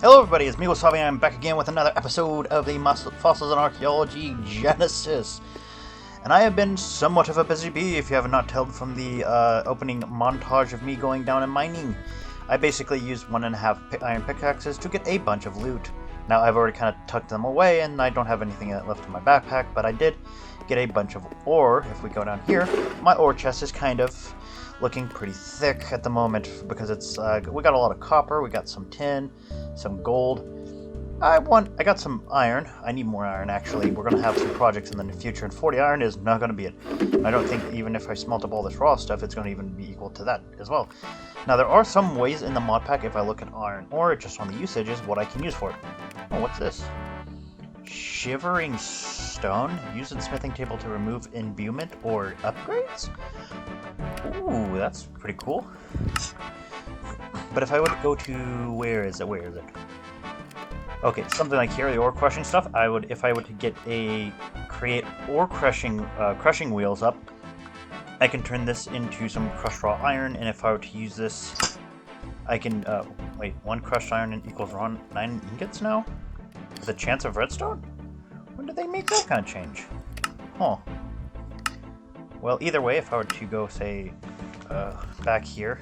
Hello everybody, it's me Wasabi, and I'm back again with another episode of the Fossils and Archaeology Genesis. And I have been somewhat of a busy bee, if you have not told from the opening montage of me going down and mining. I basically used 1.5 iron pickaxes to get a bunch of loot. Now I've already kind of tucked them away and I don't have anything left in my backpack, but I did get a bunch of ore. If we go down here, my ore chest is kind of looking pretty thick at the moment because it's we got a lot of copper, we got some tin, some gold. I got some iron. I need more iron actually. We're gonna have some projects in the future, and 40 iron is not gonna be it. I don't think even if I smelt up all this raw stuff, it's gonna even be equal to that as well. Now there are some ways in the mod pack, if I look at iron ore just on the usages, what I can use for it. Oh, what's this? Shivering stone used in smithing table to remove imbuement or upgrades. Ooh, that's pretty cool. But if I would go to where is it? Okay, something like here, the ore crushing stuff. If I were to create ore crushing wheels up, I can turn this into some crushed raw iron. And if I were to use this, I can wait. 1 crushed iron equals 9 ingots now, with a chance of redstone. When did they make that kind of change? Huh. Well, either way, if I were to go, say, back here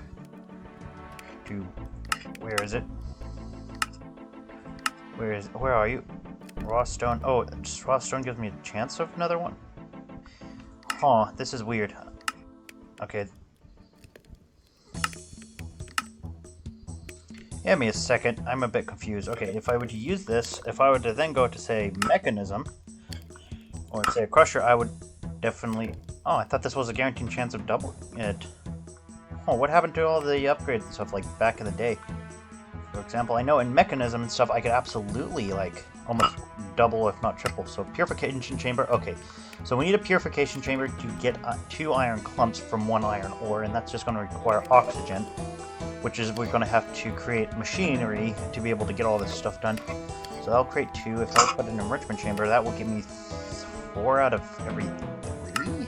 to, where is it? Where are you? Raw stone. Oh, just raw stone gives me a chance of another one? Huh, this is weird. Okay. Give me a second, I'm a bit confused. Okay, if I were to use this, if I were to then go to, say, mechanism, or say a crusher, I would definitely... Oh, I thought this was a guaranteed chance of doubling it. Oh, what happened to all the upgrades and stuff, like, back in the day? For example, I know in mechanism and stuff, I could absolutely, like, almost double, if not triple. So, purification chamber, okay. So we need a purification chamber to get 2 iron clumps from 1 iron ore, and that's just going to require oxygen, which is we're going to have to create machinery to be able to get all this stuff done. So I'll create 2. If I put an enrichment chamber, that will give me 4 out of every 3.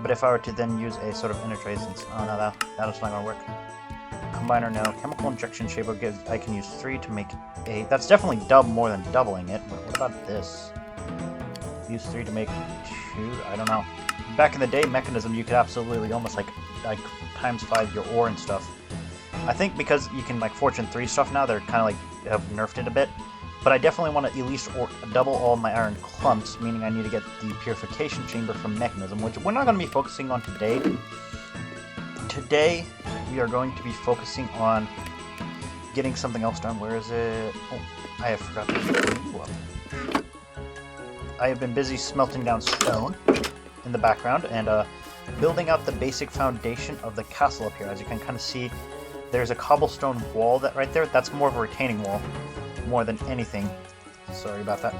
But if I were to then use a sort of intertrace, oh no, that's not going to work. Combiner, no. Chemical injection chamber gives, I can use 3 to make 8. That's definitely more than doubling it. But what about this? Use 3 to make 2. I don't know. Back in the day, mechanism, you could absolutely almost like times 5 your ore and stuff. I think because you can like fortune 3 stuff now, they're kind of like have nerfed it a bit. But I definitely want to at least double all my iron clumps, meaning I need to get the purification chamber from mechanism, which we're not going to be focusing on today. Today, we are going to be focusing on getting something else done. Where is it? Oh, I have forgotten to put you up. I have been busy smelting down stone in the background and building out the basic foundation of the castle up here. As you can kind of see, there's a cobblestone wall right there. That's more of a retaining wall, more than anything. Sorry about that.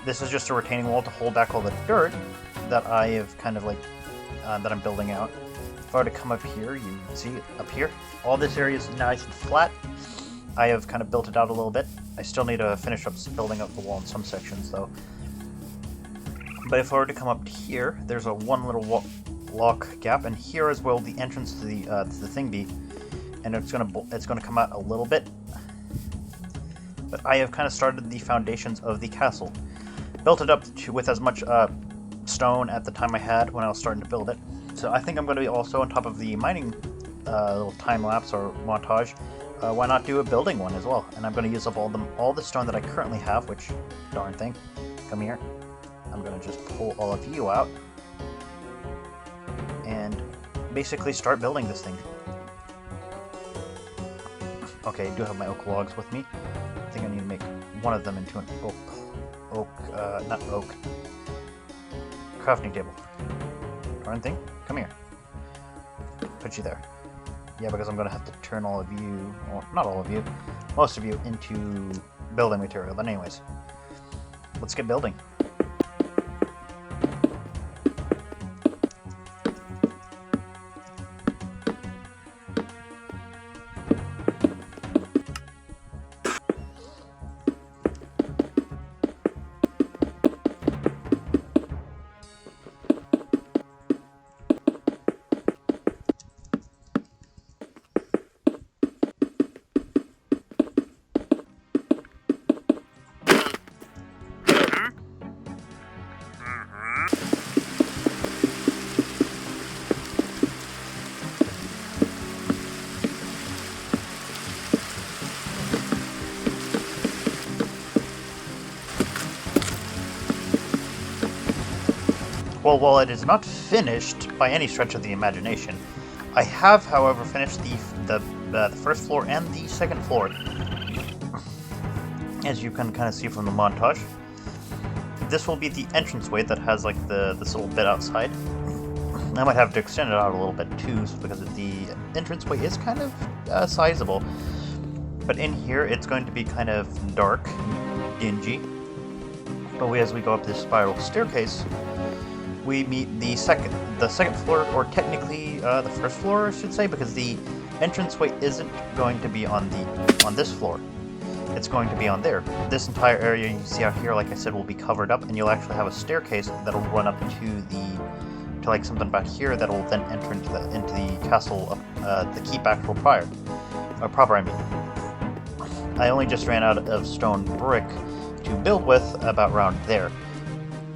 This is just a retaining wall to hold back all the dirt that I have kind of like that I'm building out. If I were to come up here, you can see up here, all this area is nice and flat. I have kind of built it out a little bit. I still need to finish up building up the wall in some sections though. But if I were to come up here, there's a one little lock gap, and here is where the entrance to the thing be, and it's gonna come out a little bit. But I have kind of started the foundations of the castle, built it up with as much stone at the time I had when I was starting to build it. So I think I'm going to be also on top of the mining little time lapse or montage. Why not do a building one as well? And I'm going to use up all the stone that I currently have, which darn thing. Come here. I'm going to just pull all of you out and basically start building this thing. Okay, I do have my oak logs with me. I think I need to make one of them into an not oak, crafting table. Darn thing, come here. Put you there. Yeah, because I'm going to have to turn all of you, well, not all of you, most of you into building material. But anyways, let's get building. Well, while it is not finished by any stretch of the imagination, I have, however, finished the first floor and the second floor. As you can kind of see from the montage, this will be the entranceway that has like this little bit outside. I might have to extend it out a little bit too, because the entranceway is kind of sizable. But in here, it's going to be kind of dark, dingy. But as we go up this spiral staircase, we meet the second floor, or technically the first floor, I should say, because the entranceway isn't going to be on this floor. It's going to be on there. This entire area you see out here, like I said, will be covered up, and you'll actually have a staircase that'll run up to like something back here that'll then enter into the castle, the keep actual proper. I mean, I only just ran out of stone brick to build with about around there.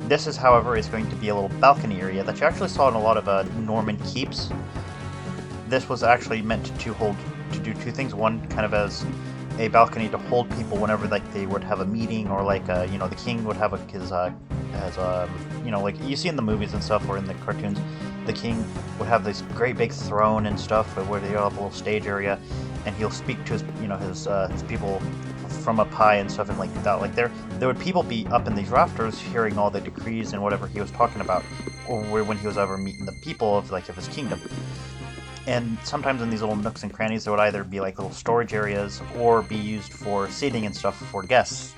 This is, however, is going to be a little balcony area that you actually saw in a lot of Norman keeps. This was actually meant to do two things. One, kind of as a balcony to hold people whenever like they would have a meeting, or like the king would have his like you see in the movies and stuff, or in the cartoons, the king would have this great big throne and stuff where they have a little stage area, and he'll speak to his people from up high and stuff, and like that. Like there would people be up in these rafters hearing all the decrees and whatever he was talking about, or when he was ever meeting the people of his kingdom. And sometimes in these little nooks and crannies, there would either be like little storage areas or be used for seating and stuff for guests.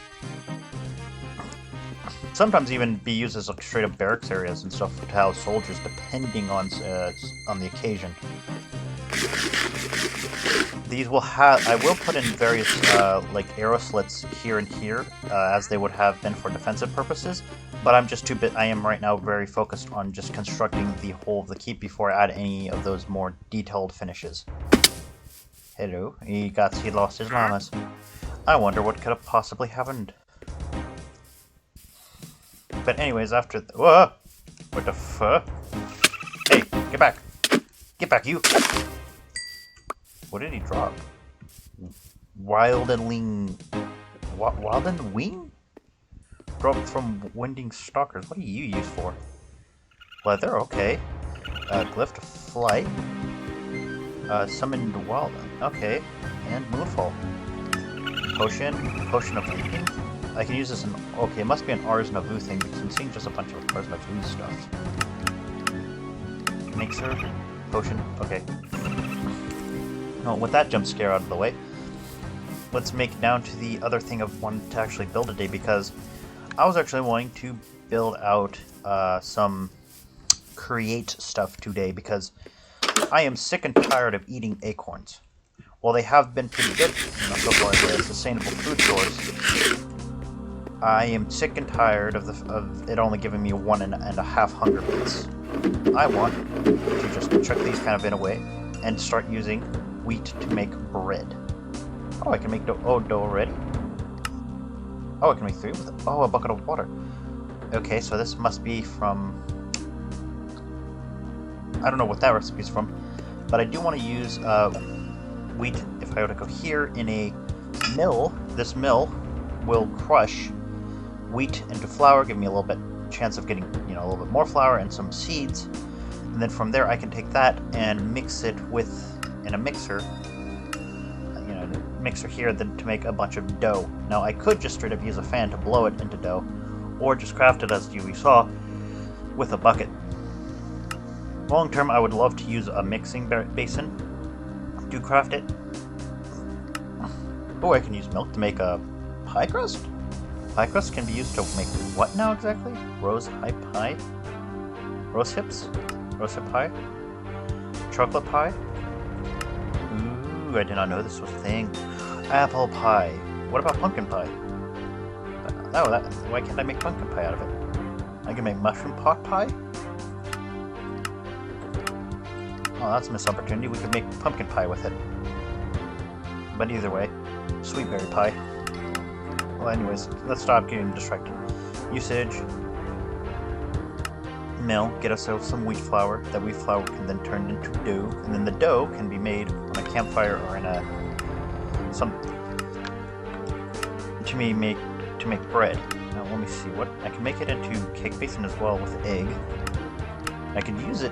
Sometimes even be used as like straight up barracks areas and stuff to house soldiers, depending on the occasion. These will have, I will put in various like arrow slits here and here, as they would have been for defensive purposes. But I am right now very focused on just constructing the whole of the keep before I add any of those more detailed finishes. Hello, he lost his llamas. I wonder what could have possibly happened. But anyways, after whoa! What the fuck? Hey, get back! Get back, you! What did he drop? Wild and Wing? Dropped from Winding Stalkers. What do you use for? Leather, okay. Glyph to Flight. Summoned Wild. Okay. And Moonfall. Potion of Leaping. I can use this in... Okay, it must be an Ars Navu thing, because I'm seeing just a bunch of Ars Navu stuff. Mixer. Potion. Okay. Well, with that jump scare out of the way, let's make it down to the other thing of wanting to actually build today, because I was actually wanting to build out some create stuff today, because I am sick and tired of eating acorns. While they have been pretty good, so far as a sustainable food source, I am sick and tired of it only giving me 1.5 hunger beats. I want to just chuck these kind of in a way and start using wheat to make bread. Oh, I can make dough. Oh, dough already? Oh, I can make 3 with it. Oh, a bucket of water. Okay, so this must be from... I don't know what that recipe is from, but I do want to use wheat. If I were to go here in a mill, this mill will crush wheat into flour, give me a little bit chance of getting, a little bit more flour and some seeds. And then from there I can take that and mix it in a mixer, mixer here, then to make a bunch of dough. Now I could just straight up use a fan to blow it into dough, or just craft it as we saw with a bucket. Long term, I would love to use a mixing basin to craft it. Oh, I can use milk to make a pie crust? Pie crust can be used to make what now exactly? Rose hip pie? Rose hips? Rose hip pie? Chocolate pie? Ooh, I did not know this was a thing. Apple pie. What about pumpkin pie? Oh, why can't I make pumpkin pie out of it? I can make mushroom pot pie? Oh, that's a missed opportunity. We could make pumpkin pie with it. But either way, sweet berry pie. Well, anyways, let's stop getting distracted. Usage. Mill. Get ourselves some wheat flour. That wheat flour can then turn into dough. And then the dough can be made on a campfire or in to make bread. Now let me see what I can make it into cake basin as well with egg. I can use it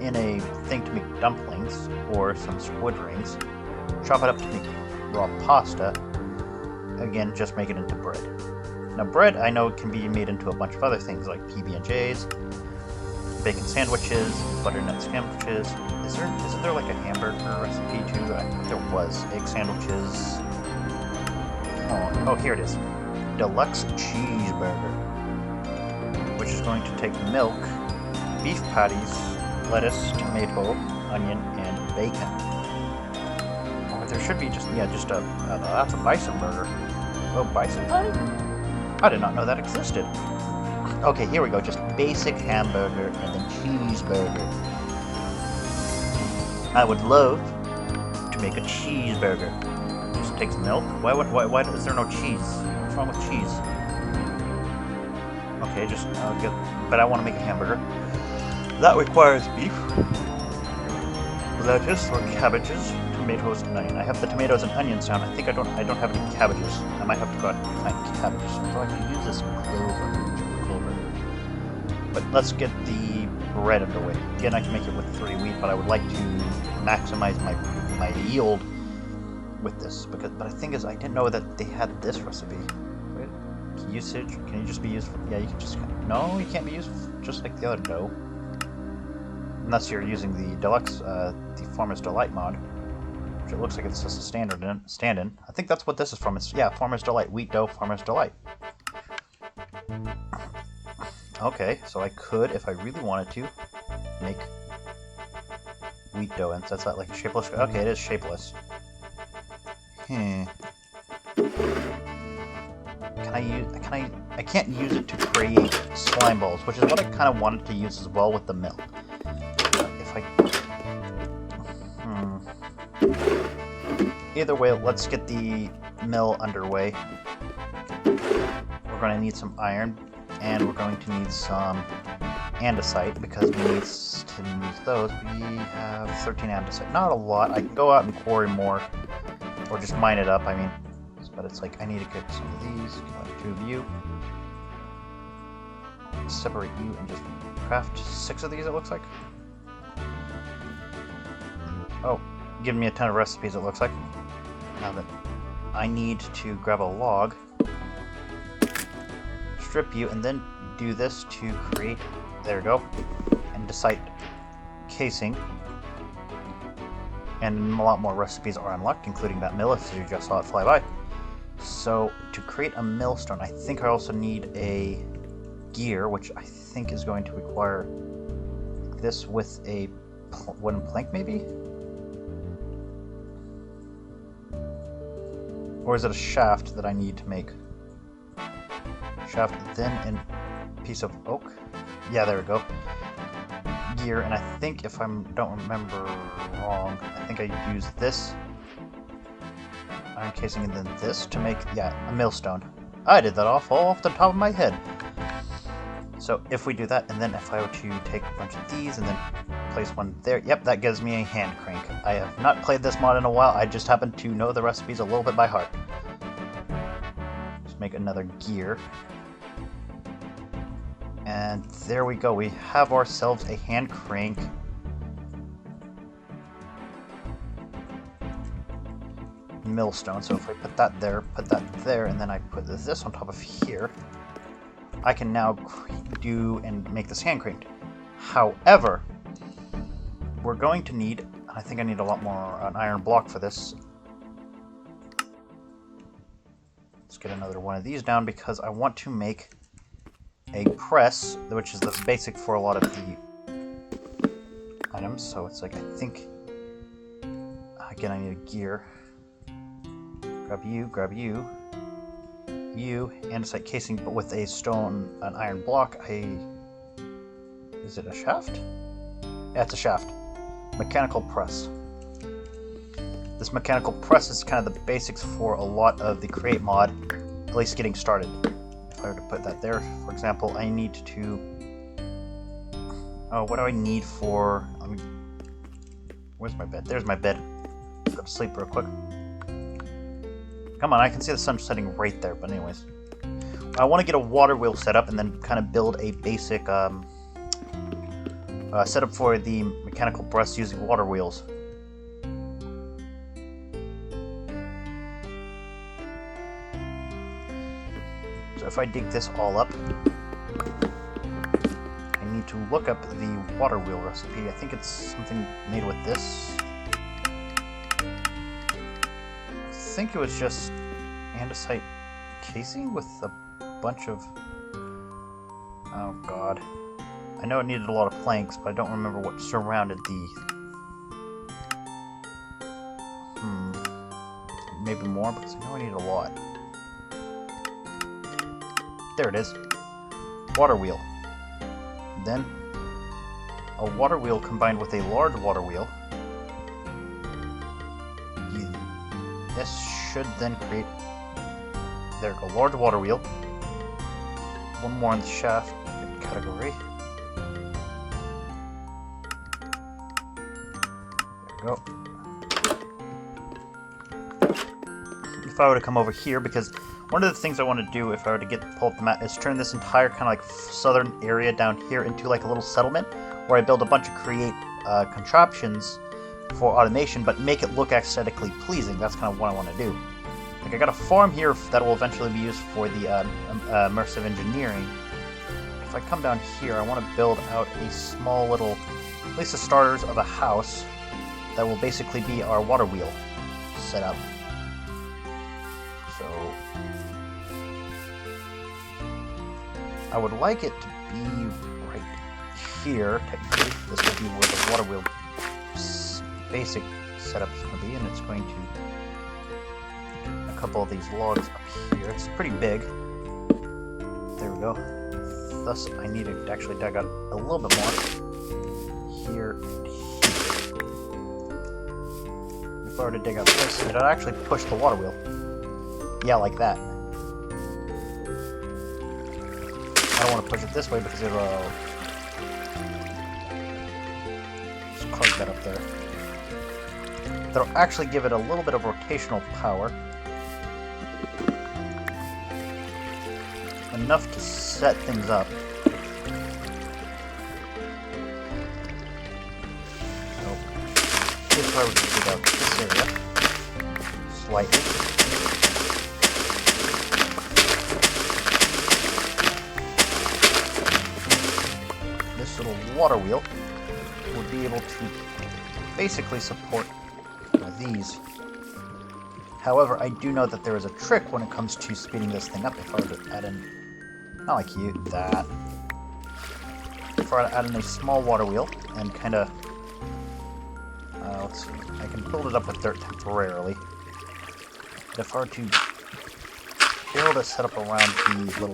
in a thing to make dumplings or some squid rings. Chop it up to make raw pasta. Again, just make it into bread. Now bread, I know, can be made into a bunch of other things like PB&Js, bacon sandwiches, butternut sandwiches. Isn't there like a hamburger recipe too? I think there was. Egg sandwiches. Oh, here it is. Deluxe cheeseburger, which is going to take milk, beef patties, lettuce, tomato, onion, and bacon. Or there should be just that's a bison burger. Oh, bison patty? I did not know that existed. Okay, here we go. Just basic hamburger and then cheeseburger. I would love to make a cheeseburger. Just takes milk. Why is there no cheese? What's wrong with cheese? Okay, but I want to make a hamburger. That requires beef, lettuce or cabbages, tomatoes, and onion. I have the tomatoes and onions down. I think I don't have any cabbages. I might have to go out and find cabbages. So I can use this clover. But let's get the bread underway. Again, I can make it with 3 wheat, but I would like to maximize my yield with this. But the thing is, I didn't know that they had this recipe. Wait, usage? Can you just be used? Yeah, you can just. No, you can't be used just like the other dough. Unless you're using the deluxe, the Farmer's Delight mod, which it looks like it's just a stand-in. I think that's what this is from. It's Farmer's Delight, wheat dough, Farmer's Delight. Okay, so I could, if I really wanted to, make wheat dough, and that's not like shapeless. Okay, it is shapeless. I can't use it to create slime balls, which is what I kind of wanted to use as well with the mill. Either way, let's get the mill underway. We're going to need some iron, and we're going to need some andesite, because we need to use those. We have 13 andesite. Not a lot. I can go out and quarry more, or just mine it up, I mean. But it's like, I need to get some of these, like 2 of you. Separate you and just craft 6 of these, it looks like. Oh, giving me a ton of recipes, it looks like. Now that I need to grab a log, strip you, and then do this to create, there we go, andesite casing. And a lot more recipes are unlocked, including that mill, if you just saw it fly by. So, to create a millstone, I think I also need a gear, which I think is going to require this with a wooden plank, maybe? Or is it a shaft that I need to make? Shaft, then a piece of oak? Yeah, there we go. Gear, and I think if I don't remember wrong, I think I use this iron casing and then this to make, a millstone. I did that all off the top of my head. So if we do that, and then if I were to take a bunch of these and then place one there, yep, that gives me a hand crank. I have not played this mod in a while, I just happen to know the recipes a little bit by heart. Let's make another gear. And there we go, we have ourselves a hand crank. Millstone. So if I put that there, and then I put this on top of here, I can now do and make this hand crank. However, we're going to need, I think I need a lot more an iron block for this. Let's get another one of these down because I want to make a press, which is the basic for a lot of the items. So it's like, I think, again, I need a gear. Grab you, andesite casing, but with a stone, an iron block. Is it a shaft? Yeah, it's a shaft. Mechanical press. This mechanical press is kind of the basics for a lot of the create mod, at least getting started. If I were to put that there, for example, I need to... Oh, what do I need for... Where's my bed? There's my bed. Go to sleep real quick. Come on, I can see the sun setting right there, but anyways. I want to get a water wheel set up and then kind of build a basic set up for the mechanical press using water wheels. So if I dig this all up, I need to look up the water wheel recipe. I think it's something made with this. I think it was just andesite casing with a bunch of... oh god. I know it needed a lot of planks, but I don't remember what surrounded the... maybe more, because I know I need a lot. There it is. Water wheel. Then, a water wheel combined with a large water wheel. This should then create... there we go, large water wheel. One more in the shaft category. There we go. If I were to come over here, because one of the things I want to do if I were to pull up the map is turn this entire kind of like southern area down here into like a little settlement where I build a bunch of contraptions for automation, but make it look aesthetically pleasing. That's kind of what I want to do. Like I got a farm here that will eventually be used for the immersive engineering. If I come down here, I want to build out a small little, at least the starters of a house that will basically be our water wheel setup. So I would like it to be right here, technically. This will be where the water wheel basic setup is going to be, and it's going to a couple of these logs up here. It's pretty big. There we go. Thus, I need to actually dig out a little bit more here and here. If I were to dig out this, it'd actually push the water wheel. Yeah, like that. I don't want to push it this way because it'll just close that up there. That'll actually give it a little bit of rotational power. Enough to set things up. So, if I were to dig out this area slightly. This little water wheel would be able to basically support these. However, I do know that there is a trick when it comes to speeding this thing up. If I were to add in, not like you, that. If I were to add in a small water wheel and kind of, let's see, I can build it up with dirt temporarily. But if I were to build a setup around the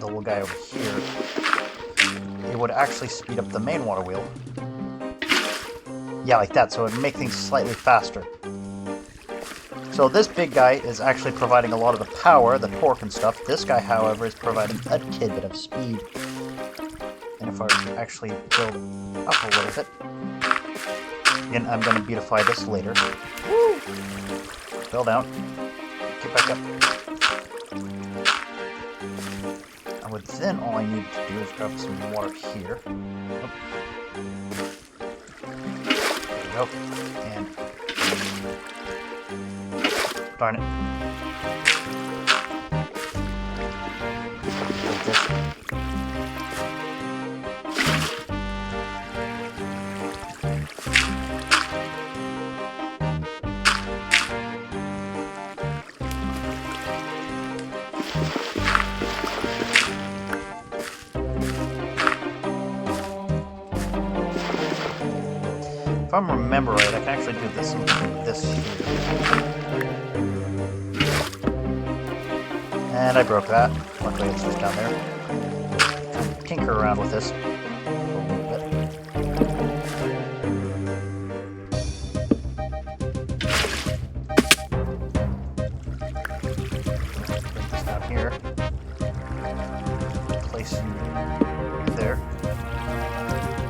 little guy over here, it would actually speed up the main water wheel. Yeah, like that, so it would make things slightly faster. So this big guy is actually providing a lot of the power, the torque and stuff. This guy, however, is providing a tidbit of speed. And if I were to actually build up a little bit, again, I'm going to beautify this later. Woo! Fell down. Get back up. And with then, all I need to do is grab some water here. Oh. There we go. And darn it. Like this. If I remember right, I can actually do this here. And I broke that. Luckily it's just down there. Tinker around with this a little bit. Put this down here. Place you there.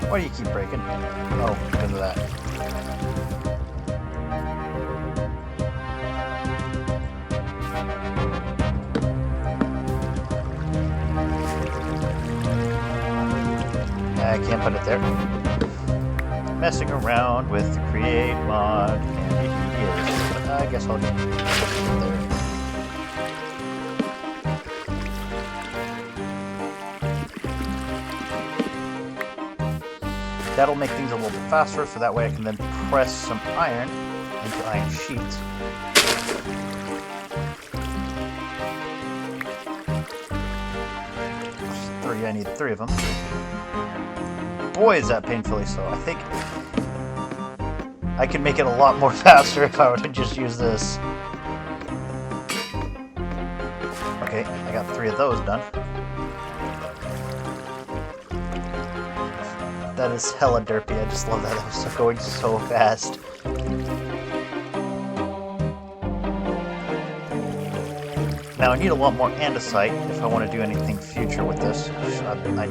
Why do you keep breaking? Oh, because of that. I can't put it there. Messing around with the create mod. And he is. I guess I'll just put it there. That'll make things a little bit faster, so that way I can then press some iron into iron sheets. I need 3 of them. Boy, is that painfully slow. I think I can make it a lot more faster if I were to just use this. Okay, I got 3 of those done. That is hella derpy. I just love that. That was going so fast. Now I need a lot more andesite if I want to do anything future with this. I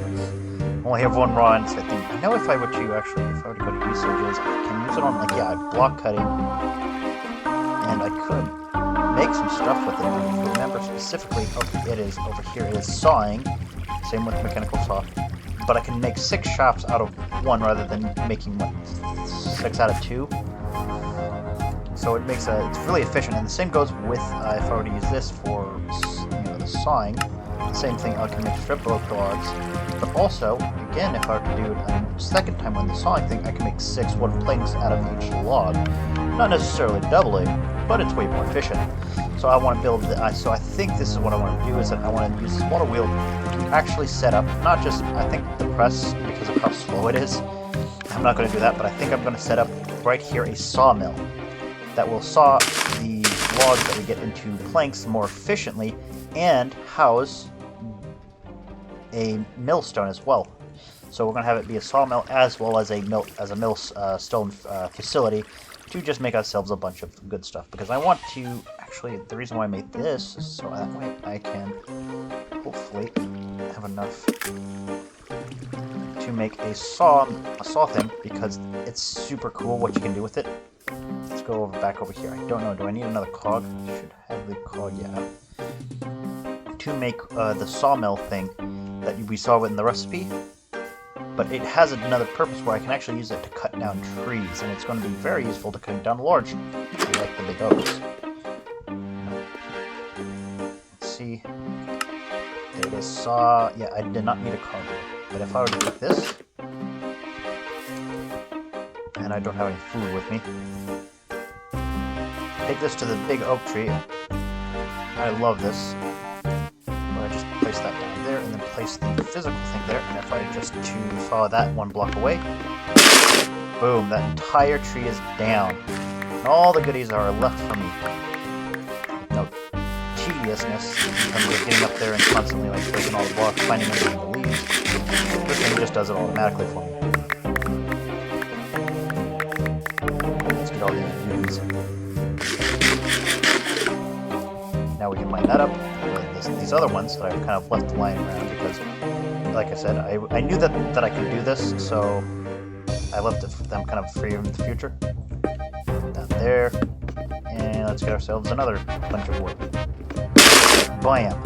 only have 1 raw andesite thing. I know if I were to actually, if I were to go to usages, I can use it on, like, yeah, block cutting. And I could make some stuff with it. If you remember specifically, okay, it is over here. It is sawing. Same with mechanical saw. But I can make 6 shops out of 1 rather than making, what, 6 out of 2. So it makes it's really efficient, and the same goes with if I were to use this for the sawing. The same thing, I can make strip oak logs, but also, again, if I were to do it a second time on the sawing thing, I can make 6 wooden planks out of each log. Not necessarily doubling, but it's way more efficient. So I want to build. So I think this is what I want to do. Is that I want to use this water wheel to actually set up not just I think the press because of how slow it is. I'm not going to do that, but I think I'm going to set up right here a sawmill that will saw the logs that we get into planks more efficiently and house a millstone as well. So we're going to have it be a sawmill as well as a millstone facility to just make ourselves a bunch of good stuff. Because I want to, actually, the reason why I made this is so that way I can hopefully have enough to make a saw thing, because it's super cool what you can do with it. Let's go back over here. I don't know. Do I need another cog? I should have the cog, yeah. To make the sawmill thing that we saw in the recipe. But it has another purpose where I can actually use it to cut down trees. And it's going to be very useful to cutting down large trees like the big oaks. Let's see. There it is. Saw. Yeah, I did not need a cog here. But if I were to take this. And I don't have any food with me. Take this to the big oak tree. I love this. I just place that down there and then place the physical thing there. And if I just saw that 1 block away, boom, that entire tree is down. And all the goodies are left for me. With no tediousness in terms of getting up there and constantly like breaking all the blocks, finding everything to leave. This thing just does it automatically for me. All these now we can line that up with these other ones that I've kind of left lying around because, like I said, I knew that I could do this, so I left them kind of free in the future. Down there, and let's get ourselves another bunch of wood. Bam!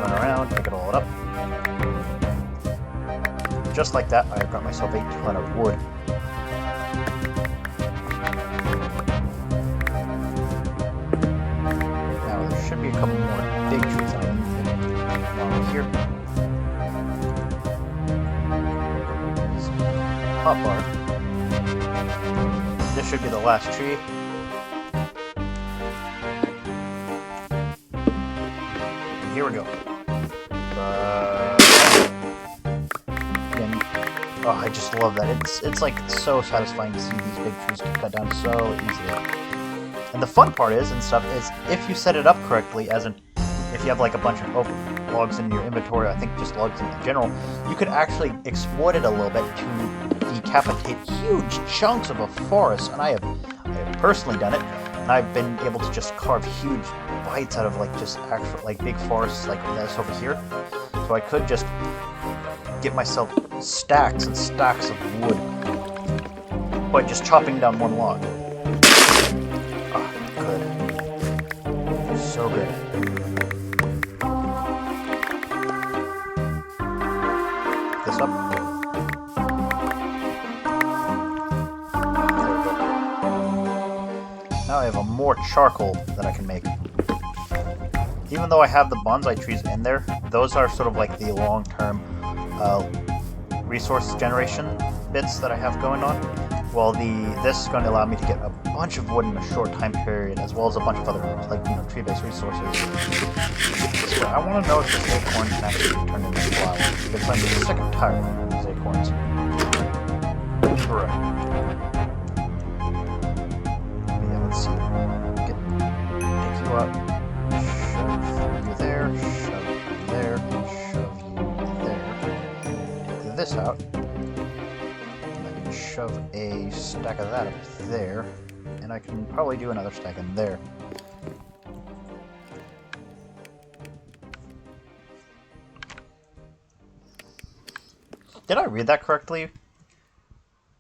Run around, pick it all up. Just like that, I've got myself a ton of wood. Should be a couple more big trees I need along here. Hot bar. This should be the last tree. And here we go. Again, oh, I just love that. It's like so satisfying to see these big trees get cut down so easily. And the fun part is, and stuff, is if you set it up correctly, as in, if you have like a bunch of oak logs in your inventory, I think just logs in general, you could actually exploit it a little bit to decapitate huge chunks of a forest, and I have personally done it, and I've been able to just carve huge bites out of like just actual, like big forests like this over here, so I could just get myself stacks and stacks of wood by just chopping down 1 log. So good. this up. Now I have a more charcoal that I can make. Even though I have the bonsai trees in there, those are sort of like the long-term resource generation bits that I have going on. Well, this is going to allow me to get a bunch of wood in a short time period, as well as a bunch of other, like, tree-based resources. So I want to know if this acorn can actually be turned into flowers, because I'm sick and tired of these acorns. Right. Yeah, let's see. Take you up, shove you there, shove you there, and shove you there. Take this out. Shove a stack of that up there, and I can probably do another stack in there. Did I read that correctly?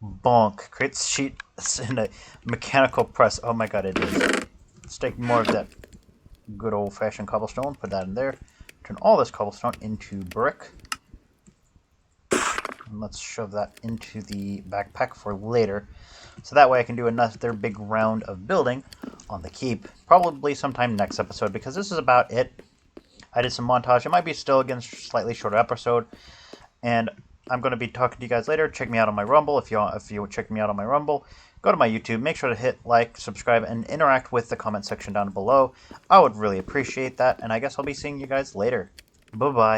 Bonk. Creates sheets in a mechanical press. Oh my god, it is. Let's take more of that good old-fashioned cobblestone, put that in there. Turn all this cobblestone into brick. And let's shove that into the backpack for later. So that way I can do another big round of building on the keep. Probably sometime next episode, because this is about it. I did some montage. It might be still again slightly shorter episode. And I'm going to be talking to you guys later. Check me out on my Rumble. If you check me out on my Rumble, go to my YouTube. Make sure to hit like, subscribe, and interact with the comment section down below. I would really appreciate that. And I guess I'll be seeing you guys later. Bye-bye.